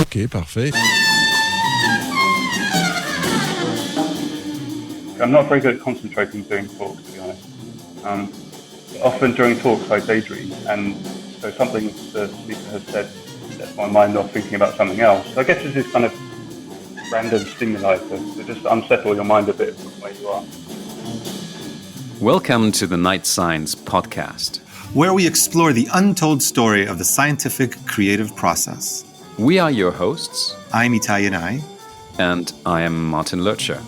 OK, parfait. I'm not very good at concentrating during talks, to be honest. Often during talks I daydream, and so something the speaker has said sets my mind off thinking about something else. So I guess this is kind of random stimuli to just unsettle your mind a bit from where you are. Welcome to the Night Science podcast, where we explore the untold story of the scientific creative process. We are your hosts. I'm Itai Yanai. And I am Martin Lurcher.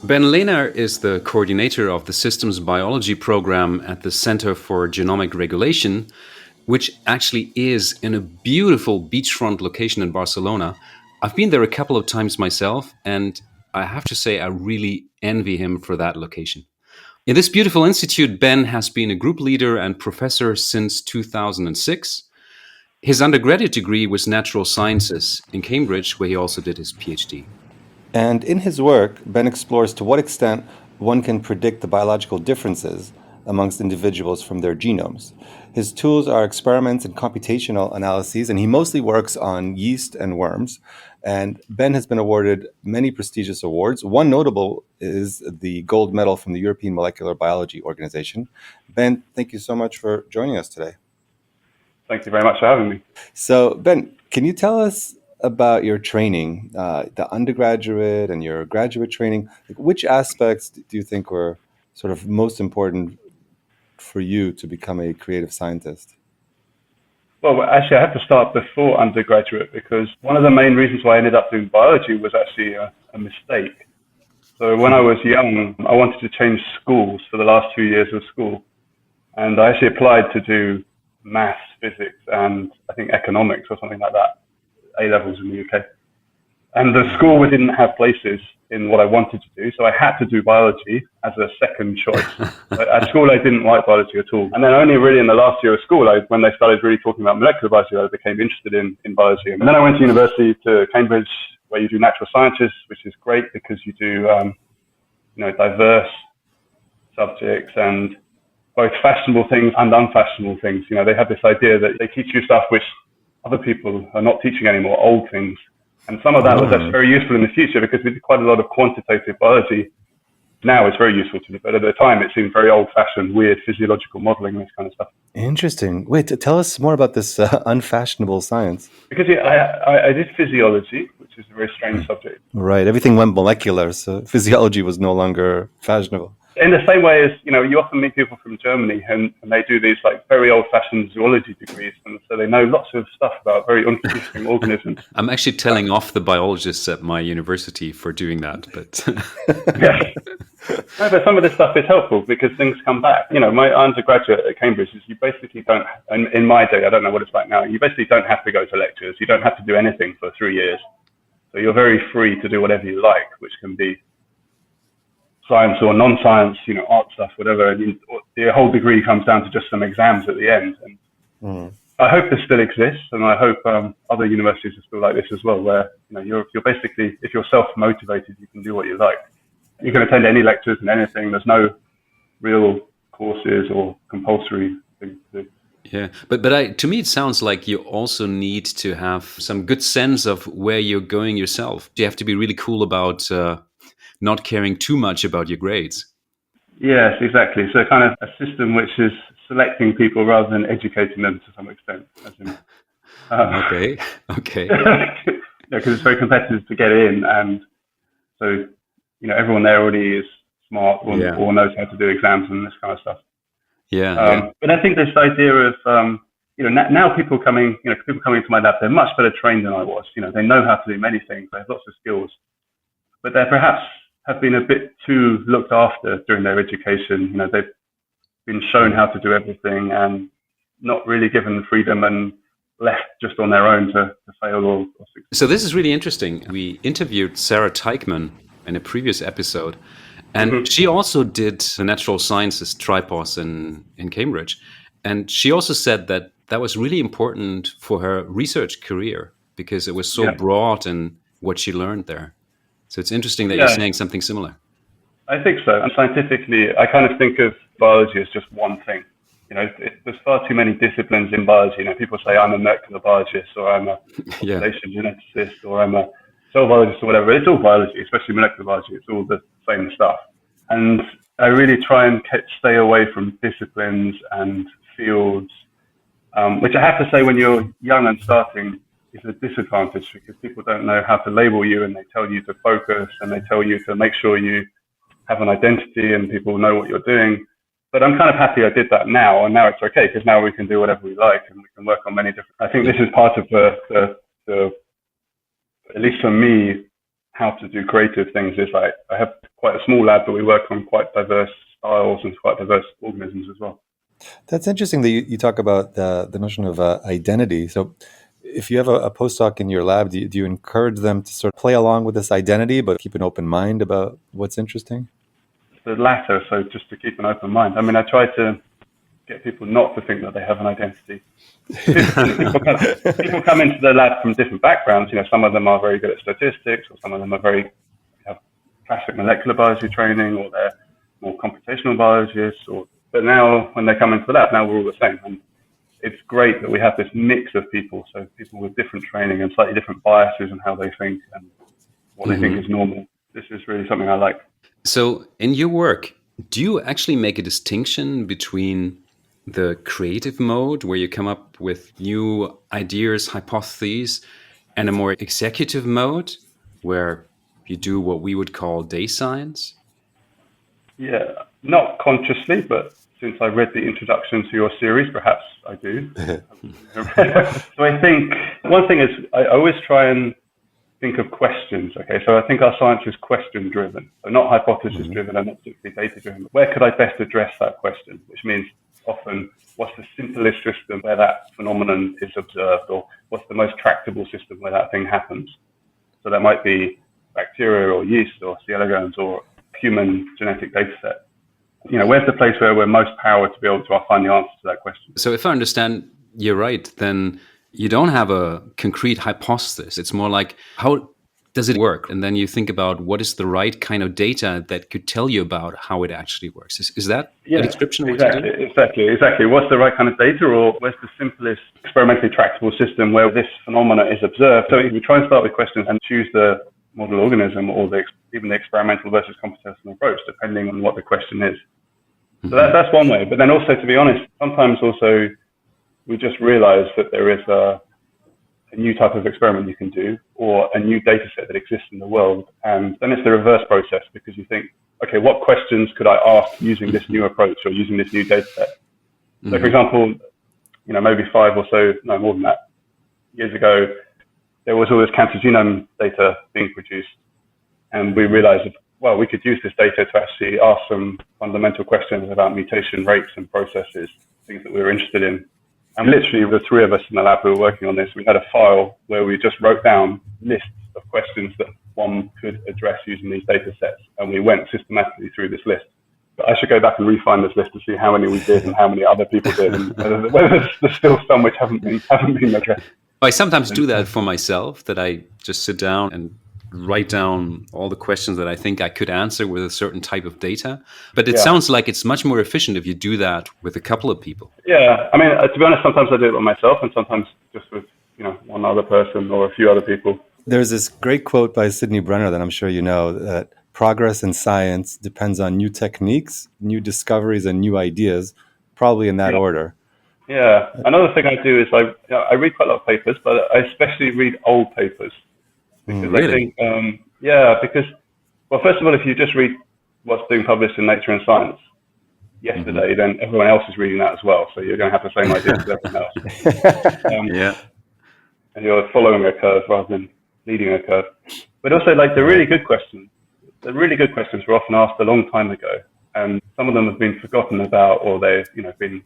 Ben Lehner is the coordinator of the Systems Biology program at the Center for Genomic Regulation, which actually is in a beautiful beachfront location in Barcelona. I've been there a couple of times myself, and I have to say I really envy him for that location. In this beautiful institute, Ben has been a group leader and professor since 2006. His undergraduate degree was natural sciences in Cambridge, where he also did his PhD. And in his work, Ben explores to what extent one can predict the biological differences amongst individuals from their genomes. His tools are experiments and computational analyses, and he mostly works on yeast and worms. And Ben has been awarded many prestigious awards. One notable is the gold medal from the European Molecular Biology Organization. Ben, thank you so much for joining us today. Thank you very much for having me. So, Ben, can you tell us about your training, the undergraduate and your graduate training? Which aspects do you think were sort of most important for you to become a creative scientist? Well, actually, I have to start before undergraduate, because one of the main reasons why I ended up doing biology was actually a mistake. So when I was young, I wanted to change schools for the last 2 years of school. And I actually applied to do maths, physics, and I think economics or something like that. A-levels in the UK. And the school didn't have places in what I wanted to do, so I had to do biology as a second choice. At school, I didn't like biology at all. And then only really in the last year of school, when they started really talking about molecular biology, I became interested in biology. And then I went to university, to Cambridge, where you do natural sciences, which is great because you do diverse subjects and both fashionable things and unfashionable things. They have this idea that they teach you stuff which other people are not teaching anymore, old things. And some of that was actually very useful in the future because we did quite a lot of quantitative biology. Now it's very useful to me, but at the time it seemed very old-fashioned, weird physiological modeling, this kind of stuff. Interesting. Wait, tell us more about this unfashionable science. Because I did physiology, which is a very strange subject. Right, everything went molecular, so physiology was no longer fashionable. In the same way as, you often meet people from Germany and they do these like very old-fashioned zoology degrees, and so they know lots of stuff about very interesting organisms. I'm actually telling off the biologists at my university for doing that, but... Yeah. No, but some of this stuff is helpful because things come back. My undergraduate at Cambridge is you basically don't, in my day, I don't know what it's like now, you basically don't have to go to lectures. You don't have to do anything for 3 years. So you're very free to do whatever you like, which can be science or non-science, art stuff, whatever. And the whole degree comes down to just some exams at the end. And I hope this still exists, and I hope other universities are still like this as well, where you're basically, if you're self-motivated, you can do what you like. You can attend any lectures and anything. There's no real courses or compulsory things to do. Yeah, but to me it sounds like you also need to have some good sense of where you're going yourself. You have to be really cool about not caring too much about your grades. Yes, exactly. So kind of a system which is selecting people rather than educating them to some extent. Okay. Because it's very competitive to get in, and so everyone there already is smart or knows how to do exams and this kind of stuff. Yeah. But I think this idea of now people coming into my lab, they're much better trained than I was. They know how to do many things. They have lots of skills, but they perhaps have been a bit too looked after during their education. They've been shown how to do everything and not really given freedom and left just on their own to fail or succeed. So this is really interesting. We interviewed Sarah Teichmann in a previous episode, and she also did the natural sciences tripos in Cambridge. And she also said that was really important for her research career because it was so broad in what she learned there. So it's interesting that you're saying something similar. I think so. And scientifically, I kind of think of biology as just one thing. there's far too many disciplines in biology. People say I'm a molecular biologist, or I'm a Yeah. population geneticist, or I'm a cell biologist, or whatever. It's all biology, especially molecular biology. It's all the same stuff. And I really try and stay away from disciplines and fields, which I have to say, when you're young and starting, is a disadvantage, because people don't know how to label you, and they tell you to focus, and they tell you to make sure you have an identity and people know what you're doing. But I'm kind of happy I did that now, and now it's okay, because now we can do whatever we like, and we can work on many different. I think this is part of the at least for me, how to do creative things is like, I have quite a small lab, but we work on quite diverse styles and quite diverse organisms as well. That's interesting that you talk about the notion of identity. So if you have a postdoc in your lab, do you encourage them to sort of play along with this identity, but keep an open mind about what's interesting? The latter, so just to keep an open mind. I mean, I try to get people not to think that they have an identity. People come into the lab from different backgrounds. Some of them are very good at statistics, or some of them are have classic molecular biology training, or they're more computational biologists. But now, when they come into the lab, now we're all the same. And it's great that we have this mix of people, so people with different training and slightly different biases in how they think and what they think is normal. This is really something I like. So in your work, do you actually make a distinction between the creative mode, where you come up with new ideas, hypotheses, and a more executive mode, where you do what we would call day science? Yeah, not consciously, but since I read the introduction to your series, perhaps I do. So I think one thing is I always try and think of questions. Okay, so I think our science is question driven, so not hypothesis driven and not particularly data driven. Where could I best address that question? Which means often, what's the simplest system where that phenomenon is observed, or what's the most tractable system where that thing happens? So that might be bacteria or yeast or C. elegans or human genetic data set. Where's the place where we're most powered to be able to find the answer to that question? So if I understand you're right, then you don't have a concrete hypothesis. It's more like, how does it work? And then you think about what is the right kind of data that could tell you about how it actually works. Is that a description of what you do? Exactly. What's the right kind of data, or where's the simplest experimentally tractable system where this phenomena is observed? So we try and start with questions and choose the model organism, or even the experimental versus computational approach, depending on what the question is. So that's one way. But then also, to be honest, sometimes also we just realize that there is a new type of experiment you can do, or a new data set that exists in the world. And then it's the reverse process, because you think, okay, what questions could I ask using this new approach or using this new data set? So for example, maybe 5 or so, no more than that, years ago, there was all this cancer genome data being produced. And we realized, well, we could use this data to actually ask some fundamental questions about mutation rates and processes, things that we were interested in. And literally, the 3 of us in the lab who were working on this, we had a file where we just wrote down lists of questions that one could address using these data sets. And we went systematically through this list. But I should go back and refine this list to see how many we did and how many other people did, and whether there's still some which haven't been addressed. I sometimes do that for myself, that I just sit down and write down all the questions that I think I could answer with a certain type of data. But it sounds like it's much more efficient if you do that with a couple of people. Yeah, I mean, to be honest, sometimes I do it by myself, and sometimes just with one other person or a few other people. There's this great quote by Sidney Brenner that I'm sure you know, that progress in science depends on new techniques, new discoveries, and new ideas, probably in that order. Yeah. Another thing I do is I read quite a lot of papers, but I especially read old papers. Because really? I think, because, well, first of all, if you just read what's being published in Nature and Science yesterday, then everyone else is reading that as well. So you're going to have the same ideas as everyone else. And you're following a curve rather than leading a curve. But also, the really good questions were often asked a long time ago. And some of them have been forgotten about, or they've, been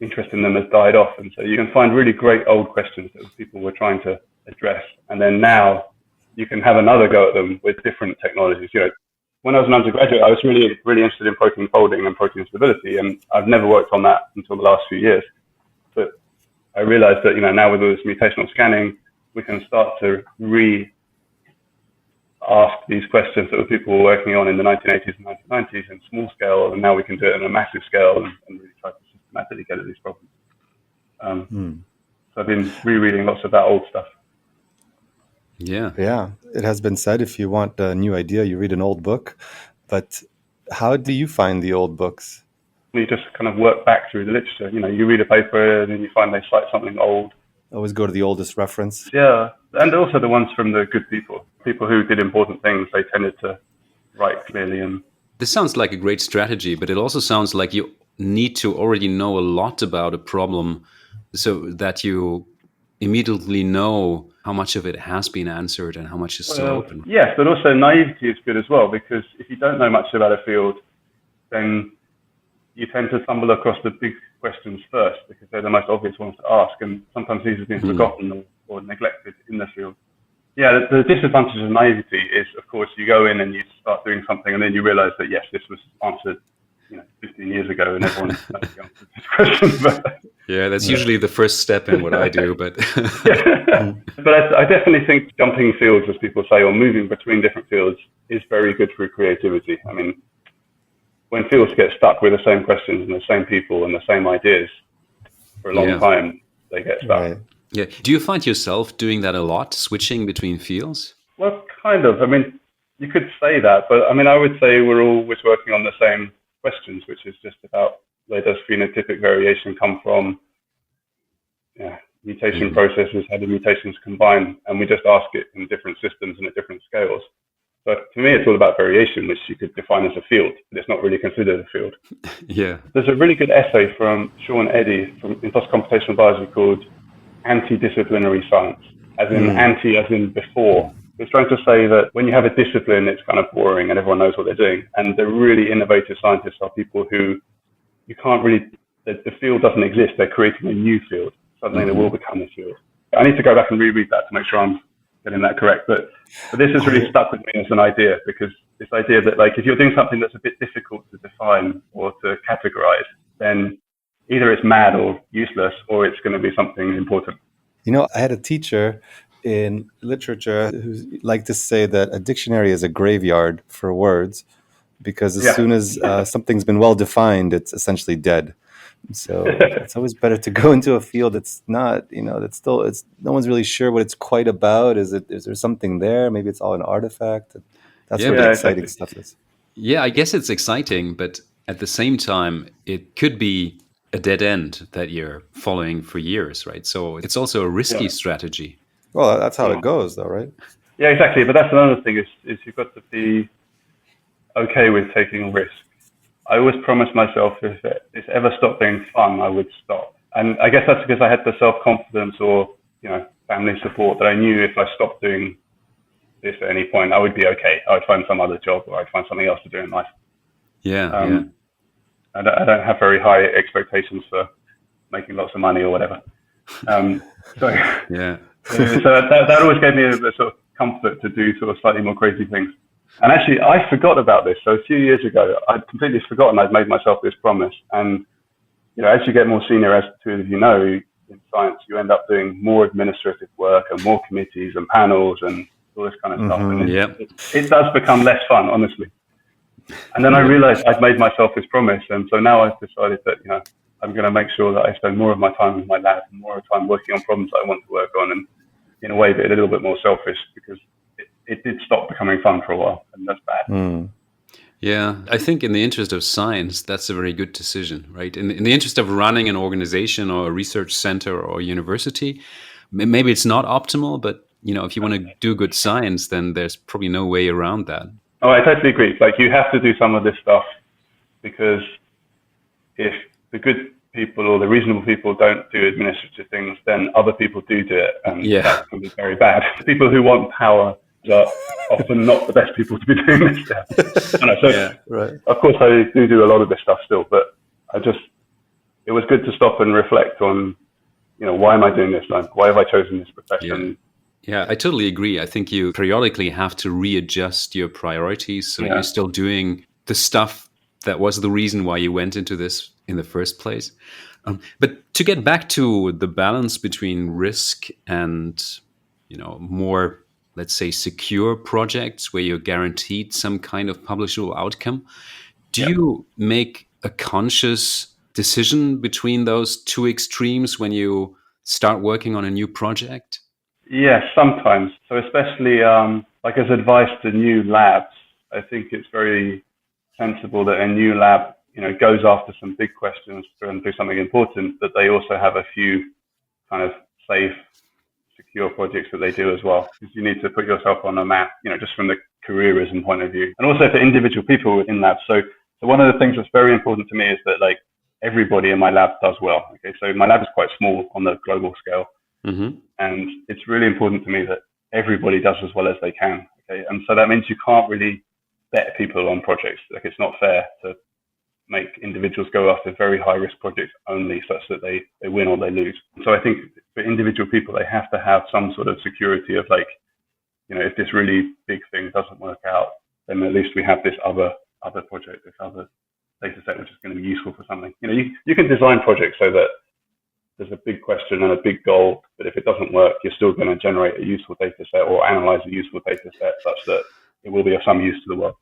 interest in them has died off. And so you can find really great old questions that people were trying to address. And then now you can have another go at them with different technologies. When I was an undergraduate, I was really, really interested in protein folding and protein stability. And I've never worked on that until the last few years. But I realized that, now with all this mutational scanning, we can start to ask these questions that people were working on in the 1980s and 1990s in small scale. And now we can do it on a massive scale and really try to systematically get at these problems. So I've been rereading lots of that old stuff. Yeah. Yeah, it has been said if you want a new idea, you read an old book. But how do you find the old books? You just kind of work back through the literature. You read a paper and then you find they cite something old. Always go to the oldest reference. Yeah, and also the ones from the good people who did important things. They tended to write clearly. And this sounds like a great strategy, but it also sounds like you need to already know a lot about a problem so that you immediately know how much of it has been answered and how much is still open. Yes, but also naivety is good as well, because if you don't know much about a field, then you tend to stumble across the big questions first because they're the most obvious ones to ask, and sometimes these have been forgotten or neglected in the field. Yeah, the disadvantage of naivety is, of course, you go in and you start doing something and then you realize that, yes, this was answered 15 years ago and everyone knows the answer to this question. But, yeah, that's usually the first step in what I do. But but I definitely think jumping fields, as people say, or moving between different fields is very good for creativity. I mean, when fields get stuck with the same questions and the same people and the same ideas for a long time, they get stuck. Right. Yeah. Do you find yourself doing that a lot, switching between fields? Well, kind of. I mean, you could say that, but I mean, I would say we're always working on the same questions, which is just about where does phenotypic variation come from? Mutation processes, how do mutations combine? And we just ask it in different systems and at different scales. But to me, it's all about variation, which you could define as a field, but it's not really considered a field. Yeah. There's a really good essay from Sean Eddy in computational biology called Anti-Disciplinary Science, as in anti, as in before. It's trying to say that when you have a discipline, it's kind of boring and everyone knows what they're doing. And the really innovative scientists are people who you can't really, the field doesn't exist. They're creating a new field. Suddenly there will become a field. I need to go back and reread that to make sure I'm getting that correct. But this has really stuck with me as an idea, because this idea that, like, if you're doing something that's a bit difficult to define or to categorize, then either it's mad or useless, or it's going to be something important. I had a teacher in literature who liked to say that a dictionary is a graveyard for words, because as soon as something's been well defined, it's essentially dead. So it's always better to go into a field that's not, that's still, no one's really sure what it's quite about. Is there something there? Maybe it's all an artifact. That's what the exciting stuff is. Yeah, I guess it's exciting, but at the same time, it could be a dead end that you're following for years, right? So it's also a risky strategy. Well, that's how it goes, though, right? Yeah, exactly. But that's another thing is you've got to be okay with taking risks. I always promised myself if it ever stopped being fun, I would stop. And I guess that's because I had the self-confidence or, family support that I knew if I stopped doing this at any point, I would be okay. I would find some other job or I'd find something else to do in life. Yeah. I don't have very high expectations for making lots of money or whatever. So that always gave me a sort of comfort to do sort of slightly more crazy things. And actually, I forgot about this. So a few years ago, I'd completely forgotten I'd made myself this promise. And, as you get more senior, as two of you know, in science, you end up doing more administrative work and more committees and panels and all this kind of stuff. And it does become less fun, honestly. And then I realized I'd made myself this promise. And so now I've decided that, I'm going to make sure that I spend more of my time in my lab and more of time working on problems that I want to work on, and in a way, be a little bit more selfish, because it did stop becoming fun for a while, and that's bad. Yeah, I think in the interest of science, that's a very good decision, right? In the interest of running an organization or a research center or university, maybe it's not optimal, but if you want to do good science, then there's probably no way around that. Oh, I totally agree. Like, you have to do some of this stuff, because if the good people or the reasonable people don't do administrative things, then other people do it, and that can be very bad. People who want power are often not the best people to be doing this stuff. Right. Of course, I do a lot of this stuff still, but it was good to stop and reflect on, why am I doing this? Like, why have I chosen this profession? Yeah, I totally agree. I think you periodically have to readjust your priorities, so you're still doing the stuff that was the reason why you went into this in the first place. But to get back to the balance between risk and, more, let's say, secure projects where you're guaranteed some kind of publishable outcome, do you make a conscious decision between those two extremes when you start working on a new project? Yes, sometimes. So especially like as advice to new labs, I think it's very sensible that a new lab, goes after some big questions and do something important, that they also have a few kind of safe, secure projects that they do as well. Because you need to put yourself on a map, just from the careerism point of view, and also for individual people in labs. So one of the things that's very important to me is that like everybody in my lab does well. Okay, so my lab is quite small on the global scale, and it's really important to me that everybody does as well as they can. Okay, and so that means you can't really bet people on projects. Like it's not fair to make individuals go after very high risk projects only such that they win or they lose. So I think for individual people, they have to have some sort of security of like, if this really big thing doesn't work out, then at least we have this other project, this other data set, which is going to be useful for something. You can design projects so that there's a big question and a big goal, but if it doesn't work, you're still going to generate a useful data set or analyze a useful data set such that it will be of some use to the world.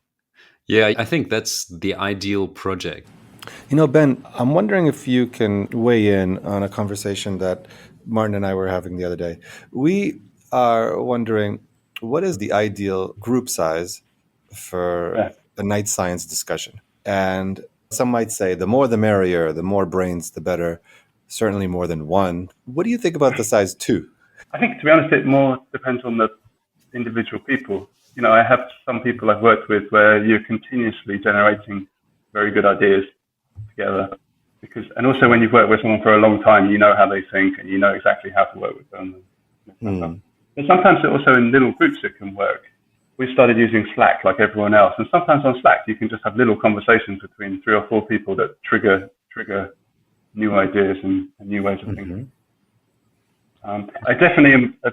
Yeah, I think that's the ideal project. Ben, I'm wondering if you can weigh in on a conversation that Martin and I were having the other day. We are wondering, what is the ideal group size for a night science discussion? And some might say the more the merrier, the more brains, the better, certainly more than one. What do you think about the size 2? I think, to be honest, it more depends on the individual people. I have some people I've worked with where you're continuously generating very good ideas together, and also when you've worked with someone for a long time, you know how they think and you know exactly how to work with them. But sometimes also in little groups it can work. We started using Slack like everyone else, and sometimes on Slack you can just have little conversations between 3 or 4 people that trigger new ideas and new ways of thinking. I definitely am a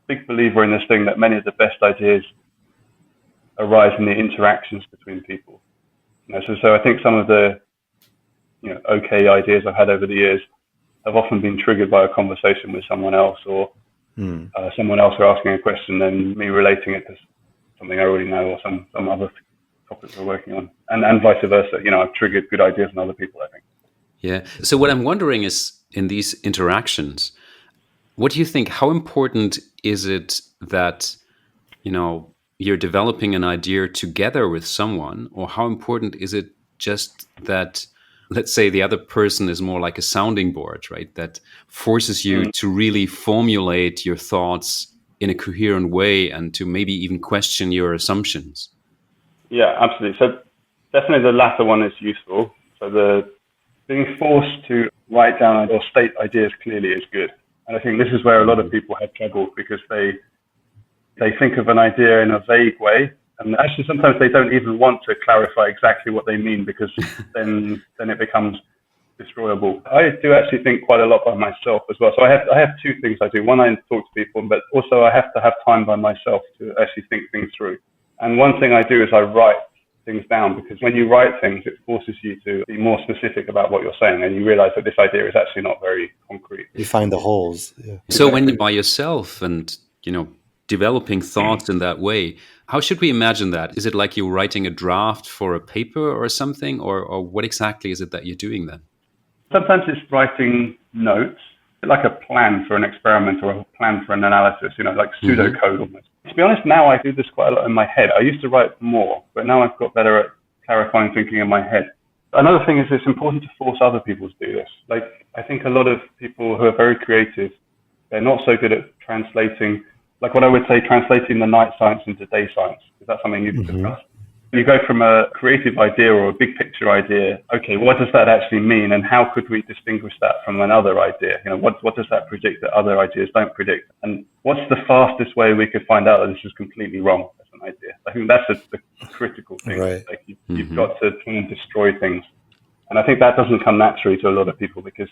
big believer in this thing that many of the best ideas arise in the interactions between people. So I think some of the okay ideas I've had over the years have often been triggered by a conversation with someone else, or someone else are asking a question and me relating it to something I already know or some other topics we're working on, and vice versa. I've triggered good ideas in other people, I think. Yeah. So what I'm wondering is, in these interactions, what do you think? How important is it that you're developing an idea together with someone, or how important is it just that, let's say, the other person is more like a sounding board, right? That forces you to really formulate your thoughts in a coherent way and to maybe even question your assumptions. Yeah, absolutely. So definitely the latter one is useful. So the being forced to write down or state ideas clearly is good. And I think this is where a lot of people have trouble, because they think of an idea in a vague way. And actually, sometimes they don't even want to clarify exactly what they mean, because then it becomes destroyable. I do actually think quite a lot by myself as well. So I have 2 things I do. One, I talk to people, but also I have to have time by myself to actually think things through. And one thing I do is I write things down, because when you write things, it forces you to be more specific about what you're saying, and you realize that this idea is actually not very concrete. You find the holes. Yeah. So when you're by yourself and, developing thoughts in that way, how should we imagine that? Is it like you're writing a draft for a paper or something, or what exactly is it that you're doing then? Sometimes it's writing notes, like a plan for an experiment or a plan for an analysis, like pseudocode almost. To be honest, now I do this quite a lot in my head. I used to write more, but now I've got better at clarifying thinking in my head. Another thing is it's important to force other people to do this. Like, I think a lot of people who are very creative, they're not so good at translating, like what I would say, translating the night science into day science. Is that something you've discussed? You go from a creative idea or a big picture idea, okay, what does that actually mean, and how could we distinguish that from another idea? What does that predict that other ideas don't predict? And what's the fastest way we could find out that this is completely wrong as an idea? I think that's the critical thing. Right. Like you've got to try and destroy things. And I think that doesn't come naturally to a lot of people, because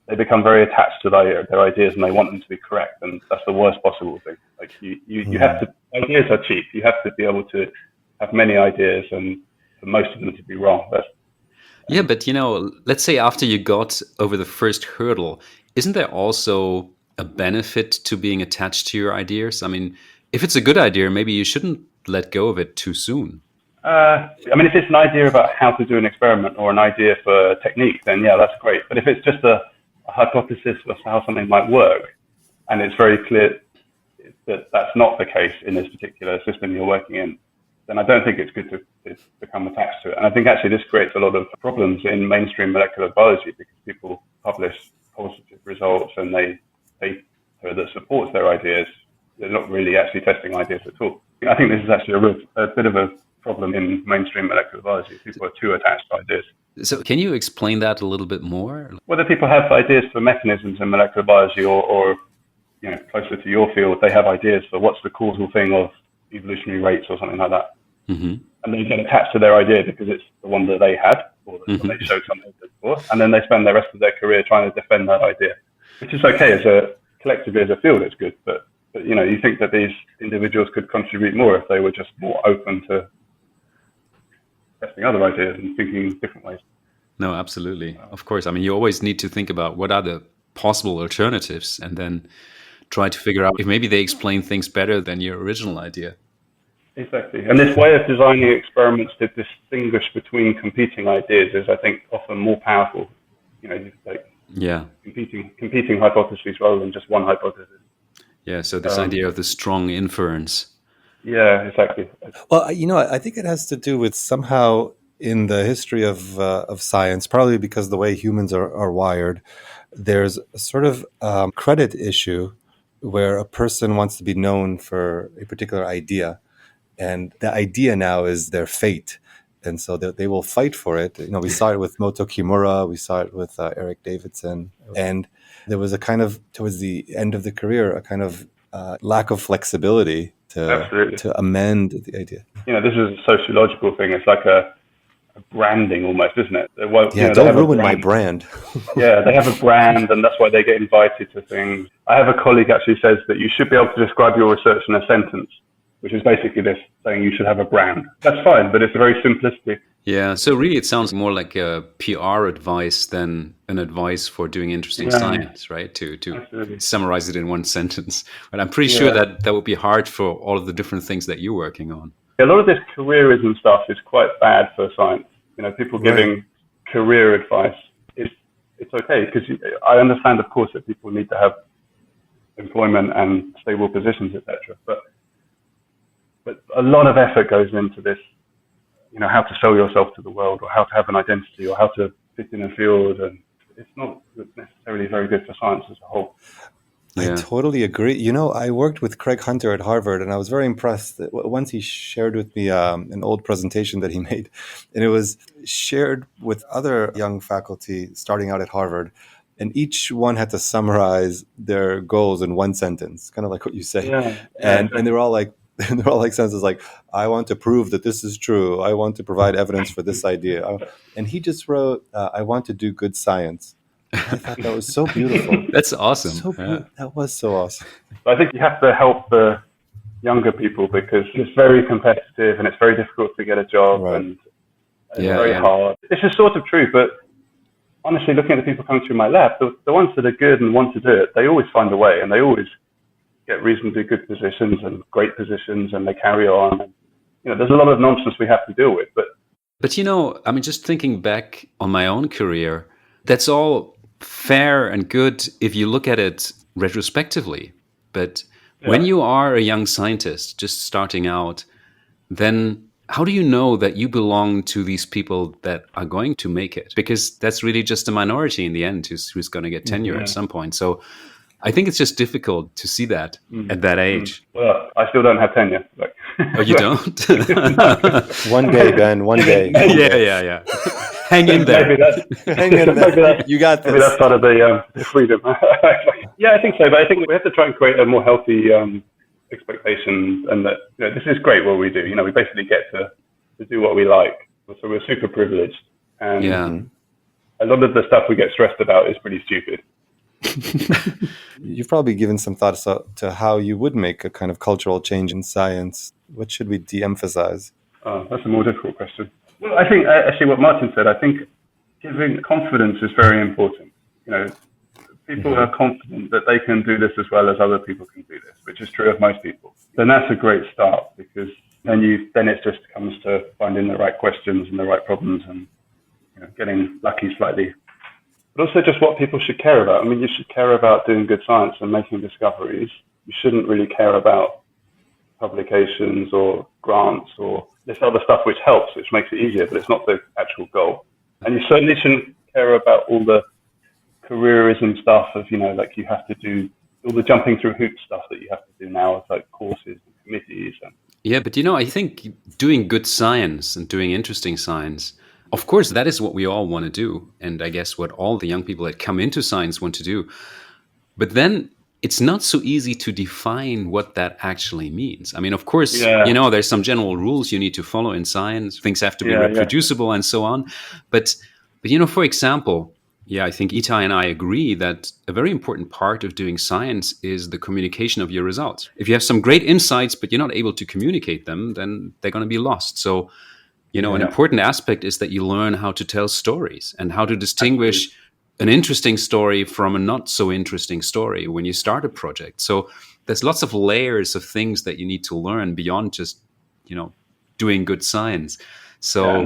they become very attached to their ideas and they want them to be correct. And that's the worst possible thing. Like you have to, ideas are cheap. You have to be able to have many ideas, and for most of them to be wrong. But let's say after you got over the first hurdle, isn't there also a benefit to being attached to your ideas? I mean, if it's a good idea, maybe you shouldn't let go of it too soon. I mean, if it's an idea about how to do an experiment or an idea for a technique, then yeah, that's great. But if it's just a hypothesis of how something might work, and it's very clear that that's not the case in this particular system you're working in, then I don't think it's good to become attached to it. And I think actually this creates a lot of problems in mainstream molecular biology because people publish positive results and they that supports their ideas. They're not really actually testing ideas at all. I think this is actually a bit of a problem in mainstream molecular biology. People are too attached to ideas. So can you explain that a little bit more? Whether people have ideas for mechanisms in molecular biology or closer to your field, they have ideas for what's the causal thing of evolutionary rates or something like that. Mm-hmm. And they get attached to their idea because it's the one that they had or the one they showed something before. And then they spend the rest of their career trying to defend that idea, which is okay collectively as a field, it's good. But you think that these individuals could contribute more if they were just more open to testing other ideas and thinking in different ways. No, absolutely. Of course. I mean, you always need to think about what are the possible alternatives and then try to figure out if maybe they explain things better than your original idea. Exactly. And this way of designing experiments to distinguish between competing ideas is, I think, often more powerful. Competing hypotheses rather than just one hypothesis. Yeah, so this idea of the strong inference. Yeah, exactly. Well, I think it has to do with somehow in the history of science, probably because the way humans are wired, there's a sort of credit issue where a person wants to be known for a particular idea. And the idea now is their fate. And so they will fight for it. We saw it with Moto Kimura. We saw it with Eric Davidson. And there was a kind of, towards the end of the career, a kind of lack of flexibility to amend the idea. This is a sociological thing. It's like a branding almost, isn't it? Don't ruin my brand. Yeah, they have a brand, and that's why they get invited to things. I have a colleague actually says that you should be able to describe your research in a sentence, which is basically this saying you should have a brand. That's fine, but it's very simplistic. Yeah, so really it sounds more like a PR advice than an advice for doing interesting science, right? To summarize it in one sentence. But I'm pretty sure that would be hard for all of the different things that you're working on. A lot of this careerism stuff is quite bad for science. People giving career advice, it's okay, because I understand, of course, that people need to have employment and stable positions, etc. But a lot of effort goes into this, how to sell yourself to the world or how to have an identity or how to fit in a field. And it's not necessarily very good for science as a whole. I totally agree. I worked with Craig Hunter at Harvard, and I was very impressed that once he shared with me an old presentation that he made, and it was shared with other young faculty starting out at Harvard, and each one had to summarize their goals in one sentence, kind of like what you say. And they were all like, sentences like, I want to prove that this is true. I want to provide evidence for this idea. And he just wrote, I want to do good science. I thought that was so beautiful. That's awesome. That was so awesome. I think you have to help the younger people because it's very competitive and it's very difficult to get a job and it's very hard. This is sort of true, but honestly, looking at the people coming through my lab, the ones that are good and want to do it, they always find a way and they always get reasonably good positions and great positions and they carry on. There's a lot of nonsense we have to deal with. But I mean, just thinking back on my own career, that's all fair and good if you look at it retrospectively. But when you are a young scientist just starting out, then how do you know that you belong to these people that are going to make it? Because that's really just a minority in the end who's going to get tenure at some point. So I think it's just difficult to see that at that age. Well, I still don't have tenure. Oh, you don't? One day, Ben, one day. Yeah. Hang in there. Hang in there. You got this. Maybe that's part of the freedom. Yeah, I think so. But I think we have to try and create a more healthy expectation and that this is great what we do. We basically get to do what we like. So we're super privileged. And a lot of the stuff we get stressed about is pretty stupid. You've probably given some thoughts to how you would make a kind of cultural change in science. What should we de-emphasize? That's a more difficult question. Well, I think actually what Martin said, I think giving confidence is very important. People are confident that they can do this as well as other people can do this, which is true of most people. Then that's a great start because And then it just comes to finding the right questions and the right problems and getting lucky slightly. But also just what people should care about. I mean, you should care about doing good science and making discoveries. You shouldn't really care about publications or grants or this other stuff which helps, which makes it easier, but it's not the actual goal. And you certainly shouldn't care about all the careerism stuff of, like you have to do all the jumping through hoops stuff that you have to do now. It's like courses and committees. Yeah, but I think doing good science and doing interesting science, of course, that is what we all want to do. And I guess what all the young people that come into science want to do. But then it's not so easy to define what that actually means. I mean, of course, there's some general rules you need to follow in science. Things have to be reproducible and so on. But for example, I think Itai and I agree that a very important part of doing science is the communication of your results. If you have some great insights, but you're not able to communicate them, then they're going to be lost. So, an important aspect is that you learn how to tell stories and how to distinguish an interesting story from a not so interesting story when you start a project. So there's lots of layers of things that you need to learn beyond just, doing good science. So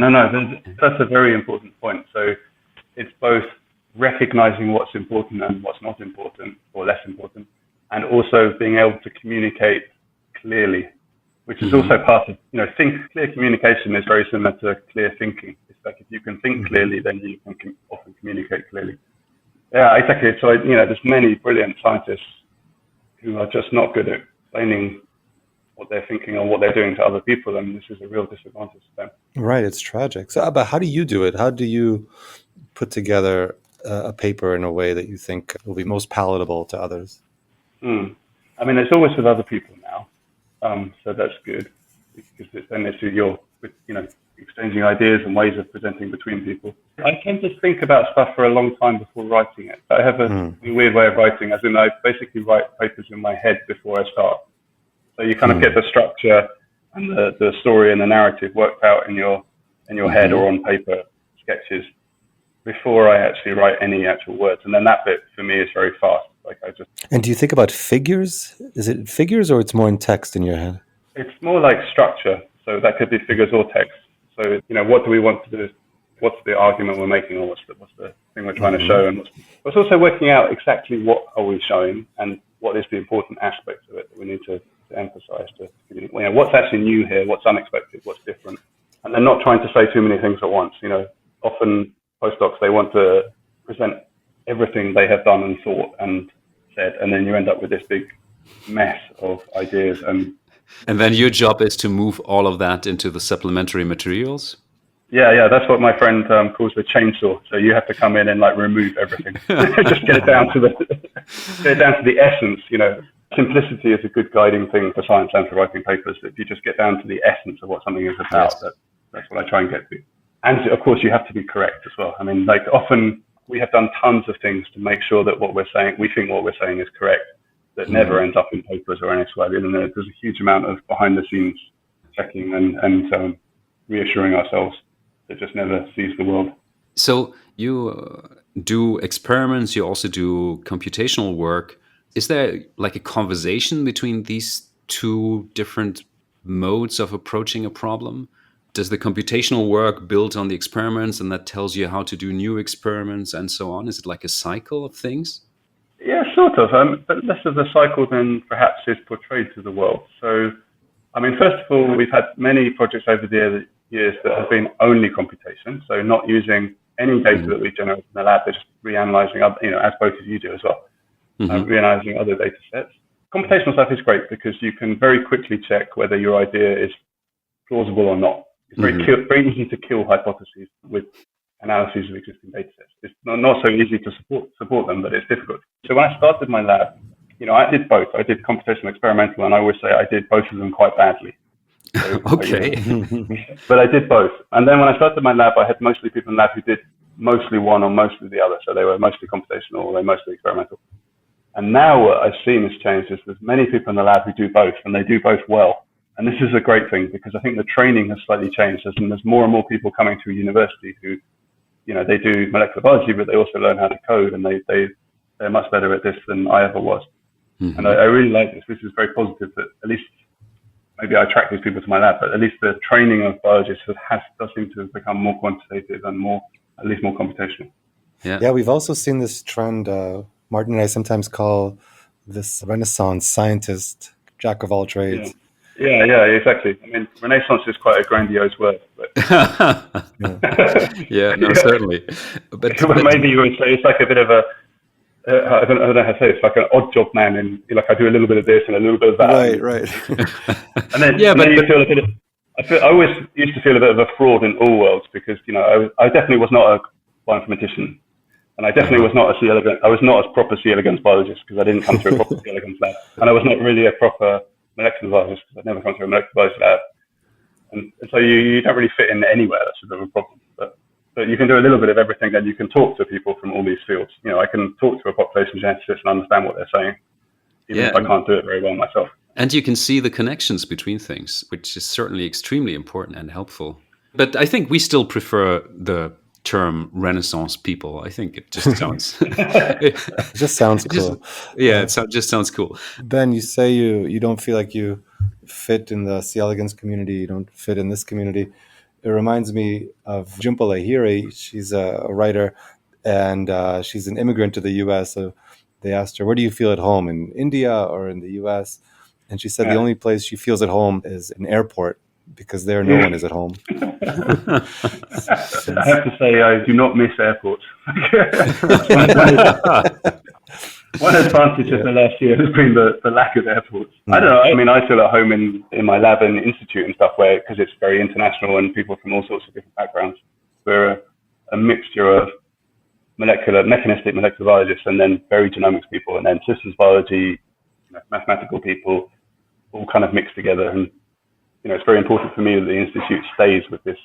that's a very important point. So it's both recognizing what's important and what's not important or less important, and also being able to communicate clearly, which is also part of, clear communication is very similar to clear thinking. It's like if you can think clearly, then you can often communicate clearly. Yeah, exactly. So, there's many brilliant scientists who are just not good at explaining what they're thinking or what they're doing to other people, and this is a real disadvantage to them. Right, it's tragic. So, but how do you do it? How do you put together a paper in a way that you think will be most palatable to others? I mean, it's always with other people now, so that's good because then you're exchanging ideas and ways of presenting between people. I tend to think about stuff for a long time before writing it. I have a weird way of writing, as in I basically write papers in my head before I start. So you kind of get the structure and the story and the narrative worked out in your head or on paper sketches before I actually write any actual words. And then that bit for me is very fast. And do you think about figures? Is it figures or it's more in text in your head? It's more like structure. So that could be figures or text. So, what do we want to do? What's the argument we're making, or what's the thing we're trying to show? And it's also working out exactly what are we showing and what is the important aspect of it that we need to emphasize to communicate. What's actually new here? What's unexpected? What's different? And then not trying to say too many things at once. Often postdocs, they want to present everything they have done and thought and said, and then you end up with this big mess of ideas. And then your job is to move all of that into the supplementary materials? Yeah, that's what my friend calls the chainsaw. So you have to come in and remove everything. Just get it down to the essence. Simplicity is a good guiding thing for science and for writing papers. If you just get down to the essence of what something is about, that's what I try and get to. And of course, you have to be correct as well. I mean, often we have done tons of things to make sure that what we're saying, we think what we're saying is correct. That never ends up in papers or anywhere. And there's a huge amount of behind the scenes checking and reassuring ourselves that just never sees the world. So you do experiments, you also do computational work. Is there like a conversation between these two different modes of approaching a problem? Does the computational work build on the experiments and that tells you how to do new experiments and so on? Is it like a cycle of things? Yeah, sort of, but less of a cycle than perhaps is portrayed to the world. So, I mean, first of all, we've had many projects over the years that have been only computation, so not using any data that we generate in the lab, but just reanalyzing, as both of you do as well, reanalyzing other data sets. Computational stuff is great because you can very quickly check whether your idea is plausible or not. It's very easy to kill hypotheses with analyses of existing data sets. It's not so easy to support them, but it's difficult. So when I started my lab, I did both. I did computational experimental, and I always say I did both of them quite badly. So, okay. But I did both. And then when I started my lab, I had mostly people in the lab who did mostly one or mostly the other. So they were mostly computational or they were mostly experimental. And now what I've seen has changed is there's many people in the lab who do both, and they do both well. And this is a great thing because I think the training has slightly changed. There's more and more people coming through university who, they do molecular biology, but they also learn how to code, and they're much better at this than I ever was. And I really like this. This is very positive that at least maybe I attract these people to my lab, but at least the training of biologists does seem to have become more quantitative and at least more computational. Yeah, we've also seen this trend. Martin and I sometimes call this Renaissance scientist, jack of all trades. Yeah, exactly. I mean, Renaissance is quite a grandiose word. But certainly. But maybe you would say it's like a bit of a, I don't know how to say it. It's like an odd job man, and like I do a little bit of this and a little bit of that. Right. And then, you feel a bit of. I always used to feel a bit of a fraud in all worlds because I definitely was not a bioinformatician, and I definitely was not a C. elegans. I was not a proper C. elegans biologist because I didn't come through a proper C. elegans lab, and I was not really a proper molecular biologist because I'd never come through a molecular biology lab, and so you don't really fit in anywhere. That's a bit of a problem, but you can do a little bit of everything, and you can talk to people from all these fields. I can talk to a population geneticist and understand what they're saying, even if I can't do it very well myself. And you can see the connections between things, which is certainly extremely important and helpful. But I think we still prefer the term Renaissance people. I think it just sounds it just sounds cool. It just sounds cool. Ben, you say you don't feel like you fit in the C. elegans community. You don't fit in this community. It reminds me of Jhumpa Lahiri. She's a writer, and she's an immigrant to the U.S. So they asked her, "Where do you feel at home, in India or in the U.S.?" And she said the only place she feels at home is an airport, because there no one is at home. I have to say, I do not miss airports. One advantage of the last year has been the lack of airports. I don't know. I mean, I feel at home in my lab and institute and stuff because it's very international and people from all sorts of different backgrounds. We're a mixture of mechanistic molecular biologists and then very genomics people and then systems biology, mathematical people, all kind of mixed together. And it's very important for me that the institute stays with this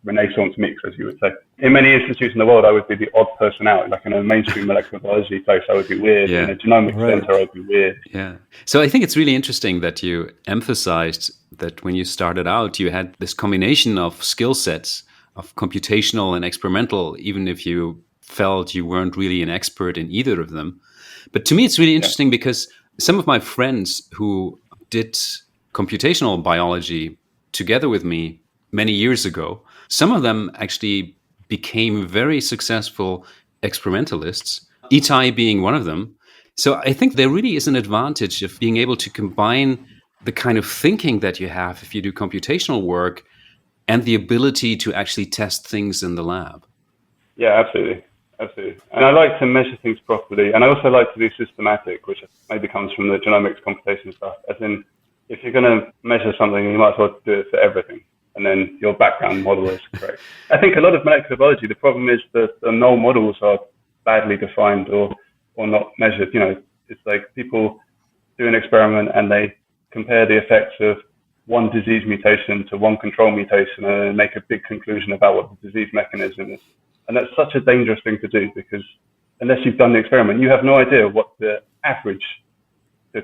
Renaissance mix, as you would say. In many institutes in the world, I would be the odd person out. Like in a mainstream molecular biology place, I would be weird. In a genomics center, I would be weird. Yeah. So I think it's really interesting that you emphasized that when you started out, you had this combination of skill sets of computational and experimental, even if you felt you weren't really an expert in either of them. But to me, it's really interesting because some of my friends who did computational biology together with me many years ago, some of them actually became very successful experimentalists, Itai being one of them. So I think there really is an advantage of being able to combine the kind of thinking that you have if you do computational work and the ability to actually test things in the lab. Yeah, absolutely. And I like to measure things properly. And I also like to do systematic, which maybe comes from the genomics computation stuff. As in, if you're going to measure something, you might as well do it for everything. And then your background model is correct. I think a lot of molecular biology, the problem is that the null models are badly defined or not measured. It's like people do an experiment and they compare the effects of one disease mutation to one control mutation and then make a big conclusion about what the disease mechanism is. And that's such a dangerous thing to do because unless you've done the experiment, you have no idea what the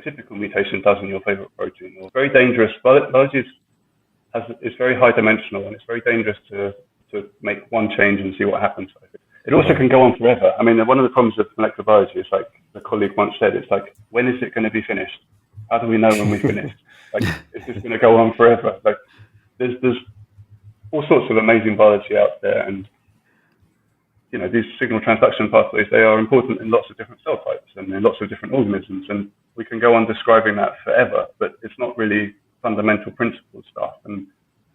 typical mutation does in your favorite protein. It's very dangerous. Biology is very high dimensional and it's very dangerous to make one change and see what happens. It also can go on forever. I mean, one of the problems of molecular biology is like a colleague once said, it's like, when is it going to be finished? How do we know when we finished? Like, is this going to go on forever? Like, there's all sorts of amazing biology out there, and these signal transduction pathways, they are important in lots of different cell types and in lots of different organisms, and we can go on describing that forever, but it's not really fundamental principle stuff. And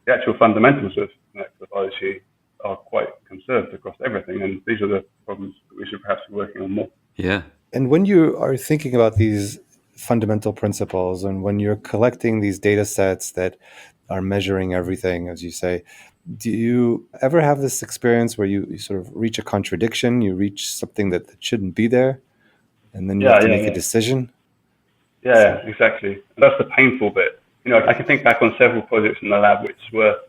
the actual fundamentals of molecular biology are quite conserved across everything, and these are the problems that we should perhaps be working on more. Yeah. And when you are thinking about these fundamental principles and when you're collecting these data sets that are measuring everything, as you say, do you ever have this experience where you sort of reach a contradiction, you reach something that shouldn't be there, and then you have to make a decision? Yeah, exactly. That's the painful bit. I can think back on several projects in the lab which were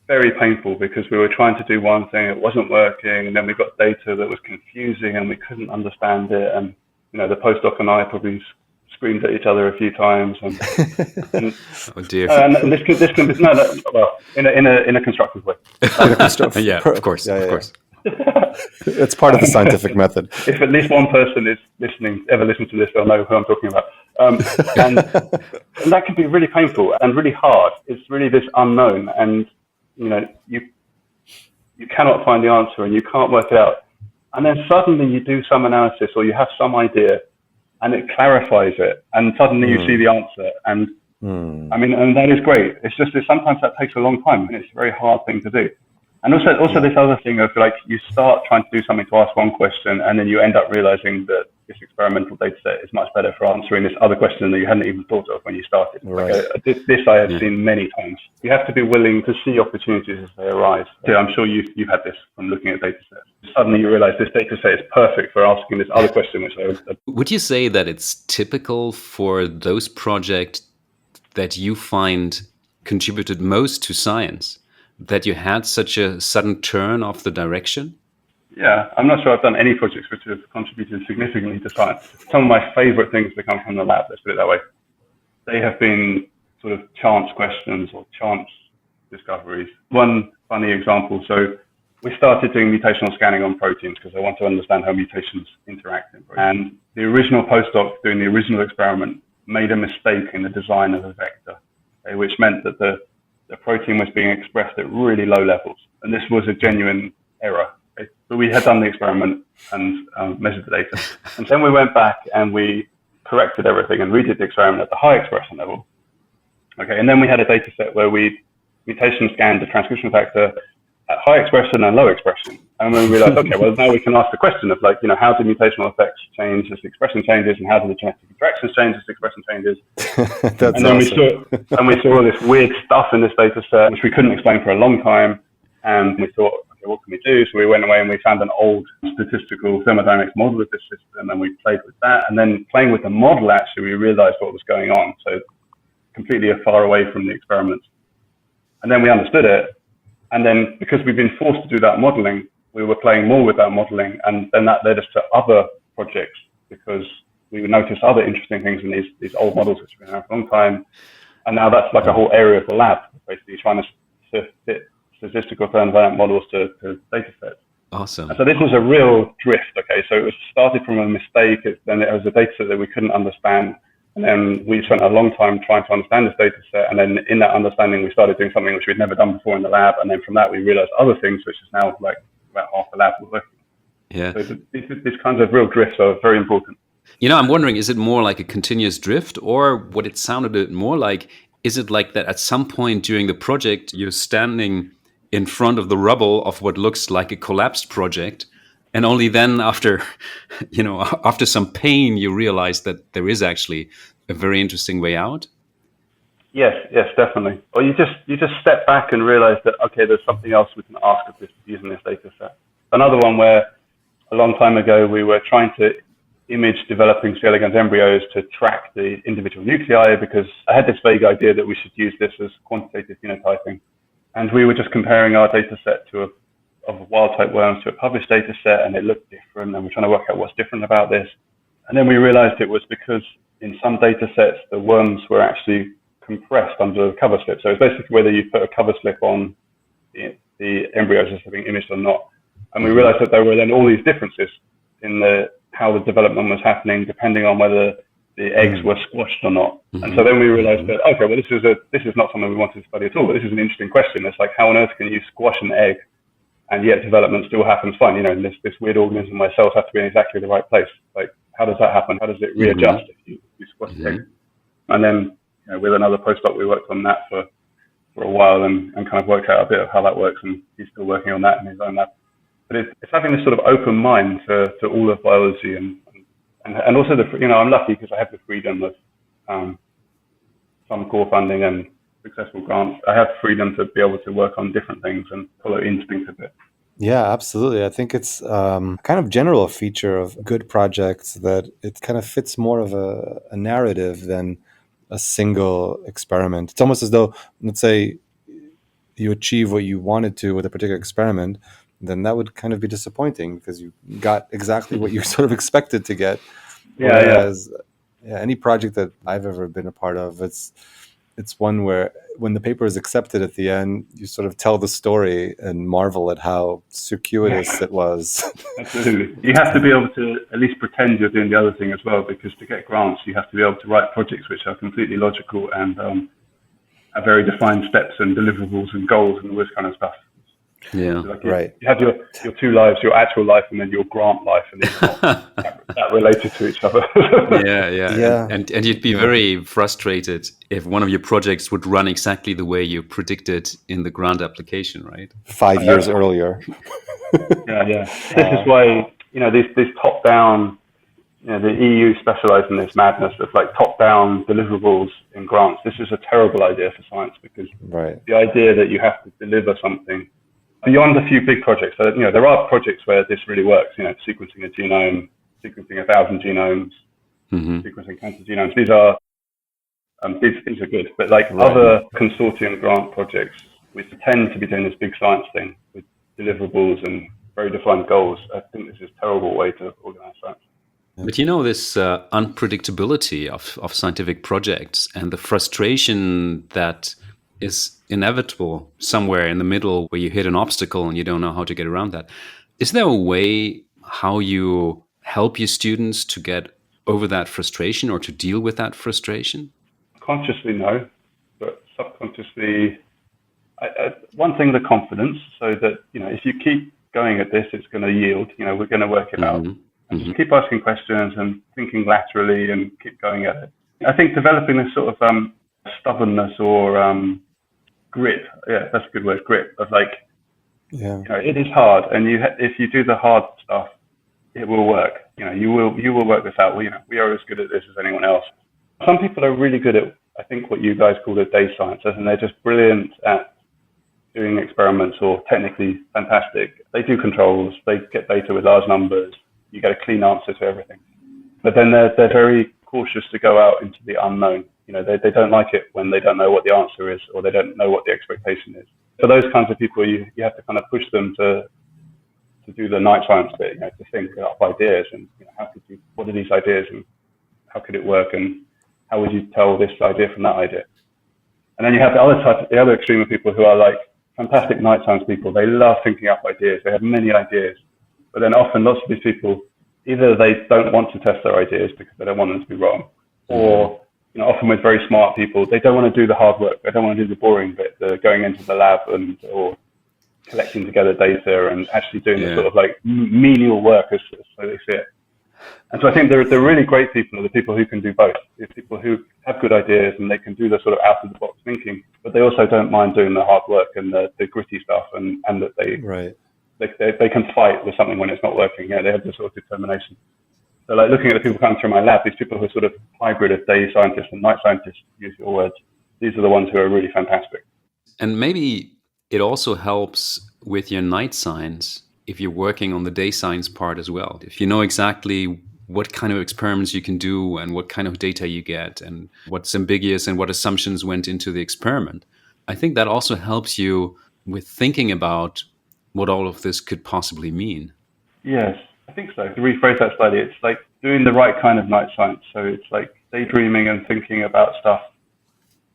very painful because we were trying to do one thing, it wasn't working, and then we got data that was confusing and we couldn't understand it. And, the postdoc and I probably screamed at each other a few times. And oh dear. And this can be, in a constructive way. Yeah, of course. It's part of the scientific method. If at least one person is ever listening to this, they'll know who I'm talking about. And that can be really painful and really hard. It's really this unknown, and you cannot find the answer and you can't work it out. And then suddenly you do some analysis or you have some idea and it clarifies it, and suddenly you see the answer. And I mean, and that is great. It's just that sometimes that takes a long time and it's a very hard thing to do. And also this other thing of like, you start trying to do something to ask one question and then you end up realizing that this experimental data set is much better for answering this other question that you hadn't even thought of when you started. Right. Like, this I have seen many times. You have to be willing to see opportunities as they arise. Yeah, I'm sure you've had this from looking at data sets. Suddenly you realize this data set is perfect for asking this other question. Would you say that it's typical for those projects that you find contributed most to science, that you had such a sudden turn of the direction? Yeah, I'm not sure I've done any projects which have contributed significantly to science. Some of my favorite things that come from the lab, let's put it that way, they have been sort of chance questions or chance discoveries. One funny example, so we started doing mutational scanning on proteins because I want to understand how mutations interact in proteins. And the original postdoc doing the original experiment made a mistake in the design of a vector, okay, which meant that the protein was being expressed at really low levels. And this was a genuine error. Okay? So we had done the experiment and measured the data. And then we went back and we corrected everything and redid the experiment at the high expression level. Okay, and then we had a data set where we mutation scanned the transcription factor at high expression and low expression. And then we realized, okay, well, now we can ask the question of like, how do mutational effects change as the expression changes, and how do the genetic interactions change as the expression changes? That's and then awesome. we saw all this weird stuff in this data set, which we couldn't explain for a long time. And we thought, okay, what can we do? So we went away and we found an old statistical thermodynamics model of this system, and we played with that. And then playing with the model, actually, we realized what was going on. So completely far away from the experiment. And then we understood it. And then because we've been forced to do that modeling, we were playing more with that modeling. And then that led us to other projects because we would notice other interesting things in these old models, which have been around for a long time. And now that's like a whole area of the lab, basically trying to fit statistical thermodynamic models to data sets. Awesome. And so this was a real drift. Okay, so it was started from a mistake. Then it was a data set that we couldn't understand. And then we spent a long time trying to understand this data set. And then in that understanding, we started doing something which we'd never done before in the lab. And then from that, we realized other things, which is now like about half the lab we're working on. Yeah. So these kinds of real drifts are very important. I'm wondering, is it more like a continuous drift, or what it sounded more like, is it like that at some point during the project, you're standing in front of the rubble of what looks like a collapsed project, and only then after some pain, you realize that there is actually a very interesting way out? Yes, definitely. Or you just step back and realize that, okay, there's something else we can ask of this using this data set. Another one where a long time ago, we were trying to image developing C. elegans embryos to track the individual nuclei, because I had this vague idea that we should use this as quantitative phenotyping. And we were just comparing our data set of wild type worms to a published data set, and it looked different, and we're trying to work out what's different about this. And then we realized it was because in some data sets, the worms were actually compressed under the cover slip. So it's basically whether you put a cover slip on the embryos as being imaged or not. And we realized that there were then all these differences in how the development was happening, depending on whether the eggs were squashed or not. And so then we realized that, okay, well, this is not something we wanted to study at all, but this is an interesting question. It's like, how on earth can you squash an egg and yet development still happens fine? And this weird organism, my cells have to be in exactly the right place. Like, how does that happen? How does it readjust if you squash the egg? And then with another postdoc, we worked on that for a while and kind of worked out a bit of how that works, and he's still working on that in his own lab. But it's having this sort of open mind to all of biology, and also I'm lucky because I have the freedom of some core funding and successful grants. I have freedom to be able to work on different things and follow instinct a bit. Yeah, absolutely. I think it's kind of general feature of good projects that it kind of fits more of a narrative than a single experiment. It's almost as though, let's say, you achieve what you wanted to with a particular experiment, then that would kind of be disappointing because you got exactly what you sort of expected to get. Whereas any project that I've ever been a part of, it's it's one where when the paper is accepted at the end, you sort of tell the story and marvel at how circuitous it was. Absolutely. You have to be able to at least pretend you're doing the other thing as well, because to get grants, you have to be able to write projects which are completely logical and have very defined steps and deliverables and goals and all this kind of stuff. Yeah. Like Right. You have your two lives, your actual life and then your grant life, and they're not that related to each other. Yeah. And you'd be very frustrated if one of your projects would run exactly the way you predicted in the grant application, right? 5 years earlier. Yeah. This is why, these top-down, the EU specialise in this madness of like top-down deliverables in grants. This is a terrible idea for science, because the idea that you have to deliver something beyond a few big projects. So, there are projects where this really works, sequencing a genome, sequencing 1,000 genomes, sequencing cancer genomes. These are good. But other consortium grant projects, which tend to be doing this big science thing with deliverables and very defined goals, I think this is a terrible way to organize science. But this unpredictability of scientific projects and the frustration that is inevitable somewhere in the middle where you hit an obstacle and you don't know how to get around that. Is there a way how you help your students to get over that frustration or to deal with that frustration? Consciously, no, but subconsciously, one thing, the confidence, so that, if you keep going at this, it's going to yield, we're going to work it out. And just keep asking questions and thinking laterally and keep going at it. I think developing this sort of stubbornness or grit, that's a good word, grit, of it is hard, and if you do the hard stuff, it will work. You will work this out. We are as good at this as anyone else. Some people are really good at, I think, what you guys call the day sciences, and they're just brilliant at doing experiments, or technically fantastic. They do controls, they get data with large numbers, you get a clean answer to everything. But then they're very cautious to go out into the unknown. They don't like it when they don't know what the answer is, or they don't know what the expectation is. For those kinds of people, you have to kind of push them to do the night science bit, to think up ideas, and what are these ideas, and how could it work, and how would you tell this idea from that idea? And then you have the other extreme of people who are like fantastic night science people. They love thinking up ideas. They have many ideas, but then often lots of these people, either they don't want to test their ideas because they don't want them to be wrong, or often with very smart people, they don't want to do the hard work. They don't want to do the boring bit, the going into the lab or collecting together data and actually doing the sort of menial work as so they see it. And so I think the really great people are the people who can do both. The people who have good ideas and they can do the sort of out of the box thinking, but they also don't mind doing the hard work and the gritty stuff, and that they can fight with something when it's not working. They have this sort of determination. So looking at the people coming through my lab, these people who are sort of hybrid of day scientists and night scientists, to use your words, these are the ones who are really fantastic. And maybe it also helps with your night science if you're working on the day science part as well. If you know exactly what kind of experiments you can do and what kind of data you get and what's ambiguous and what assumptions went into the experiment, I think that also helps you with thinking about what all of this could possibly mean. Yes, I think so. To rephrase that slightly, it's like doing the right kind of night science. So it's like daydreaming and thinking about stuff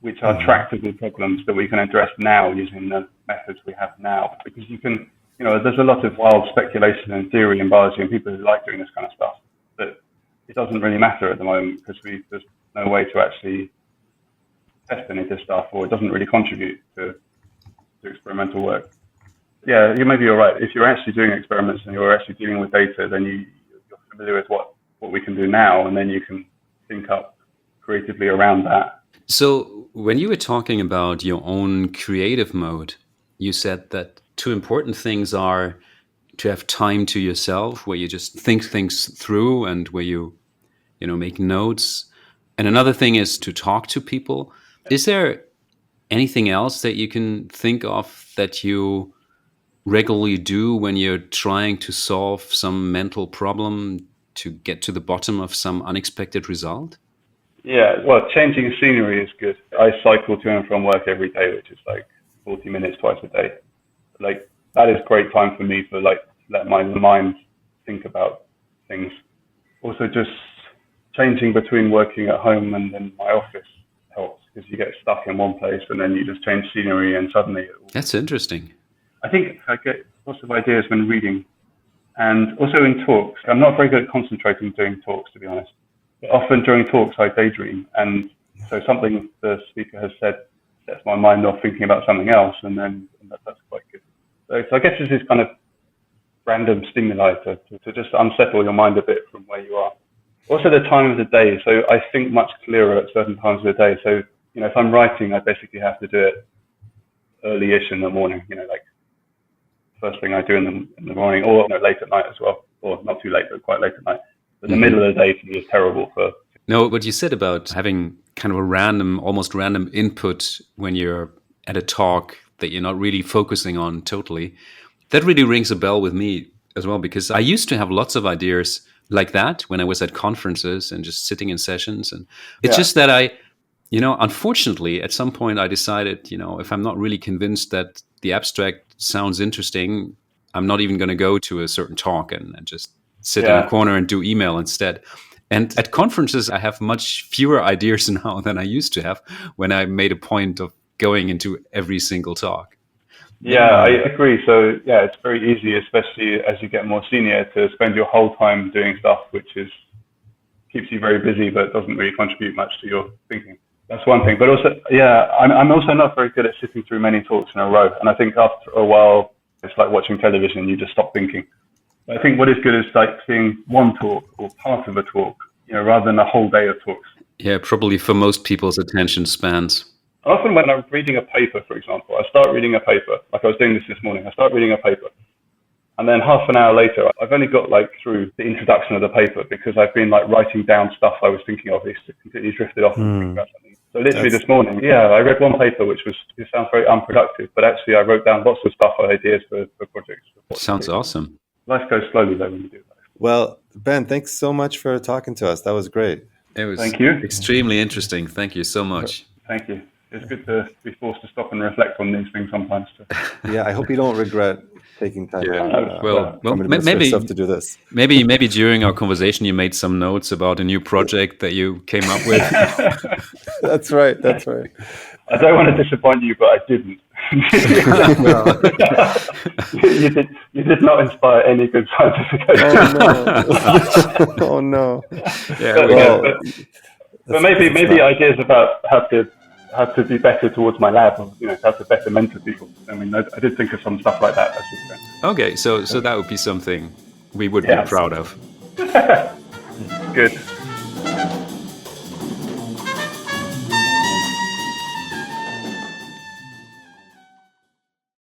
which are tractable problems that we can address now using the methods we have now. Because you can, there's a lot of wild speculation and theory in biology and people who like doing this kind of stuff, but it doesn't really matter at the moment because there's no way to actually test any of this stuff, or it doesn't really contribute to experimental work. Yeah, maybe you're right. If you're actually doing experiments and you're actually dealing with data, then you're familiar with what we can do now, and then you can think up creatively around that. So when you were talking about your own creative mode, you said that two important things are to have time to yourself, where you just think things through and where you make notes. And another thing is to talk to people. Is there anything else that you can think of that you regularly do when you're trying to solve some mental problem to get to the bottom of some unexpected result? Yeah, well, changing scenery is good. I cycle to and from work every day, which is 40 minutes twice a day. That is great time for me to let my mind think about things. Also, just changing between working at home and in my office helps. because you get stuck in one place and then you just change scenery and suddenly That's interesting. I think I get lots of ideas when reading, and also in talks. I'm not very good at concentrating doing talks, to be honest. But often during talks I daydream, and so something the speaker has said sets my mind off thinking about something else, and that's quite good. So I guess this is kind of random stimuli to just unsettle your mind a bit from where you are. Also the time of the day. So I think much clearer at certain times of the day. So, if I'm writing, I basically have to do it early-ish in the morning, like first thing I do in the morning, or late at night as well, or not too late, but quite late at night. But the middle of the day for me is terrible for... No, what you said about having kind of a almost random input when you're at a talk that you're not really focusing on totally, that really rings a bell with me as well, because I used to have lots of ideas like that when I was at conferences and just sitting in sessions. And it's just that I, unfortunately, at some point I decided, if I'm not really convinced that the abstract sounds interesting, I'm not even going to go to a certain talk and just sit in a corner and do email instead. And at conferences, I have much fewer ideas now than I used to have when I made a point of going into every single talk. Yeah, I agree. So it's very easy, especially as you get more senior, to spend your whole time doing stuff which keeps you very busy but doesn't really contribute much to your thinking. That's one thing. But also, I'm also not very good at sitting through many talks in a row. And I think after a while, it's like watching television, you just stop thinking. But I think what is good is like seeing one talk or part of a talk, rather than a whole day of talks. Yeah, probably for most people's attention spans. Often when I'm reading a paper, for example, I start reading a paper, like I was doing this morning, I start reading a paper. And then half an hour later, I've only got through the introduction of the paper because I've been writing down stuff I was thinking of. It's completely drifted off and thinking about something. So literally this morning, I read one paper it sounds very unproductive, but actually I wrote down lots of stuff, ideas for projects. Sounds awesome. Life goes slowly though when you do that. Well, Ben, thanks so much for talking to us. That was great. It was Thank you. Extremely interesting. Thank you so much. Thank you. It's good to be forced to stop and reflect on these things sometimes. Yeah, I hope you don't regret taking time maybe to do this. Maybe during our conversation you made some notes about a new project that you came up with. That's right. I don't want to disappoint you, but I didn't. You did not inspire any good scientific ideas. Oh no. Yeah, but maybe ideas about how to be better towards my lab, or how to better mentor people. I mean, I did think of some stuff like that. Okay, so that would be something we would be proud of. Good.